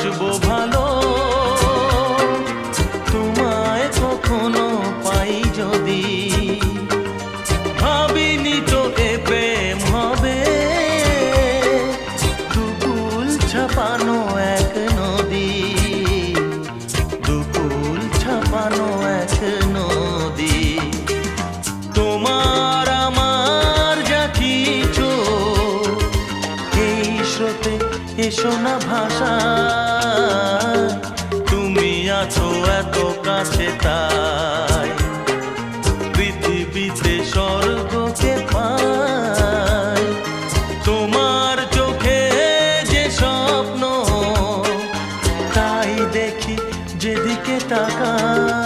বাসবো ভালো, তোমায় কখনো পাই যদি। ভাবিনি তো এ প্রেম হবে, দুকুল ছাপানো এক নদী, দুকুল ছাপানো এক নদী। তোমার আমার যা কিছু এই স্রোতে এসো না ভাষা, তুমি আছো এত কাছে তাই পৃথিবীতে স্বর্গকে পাই। তোমার চোখে যে স্বপ্ন তাই দেখি যেদিকে তাকাই।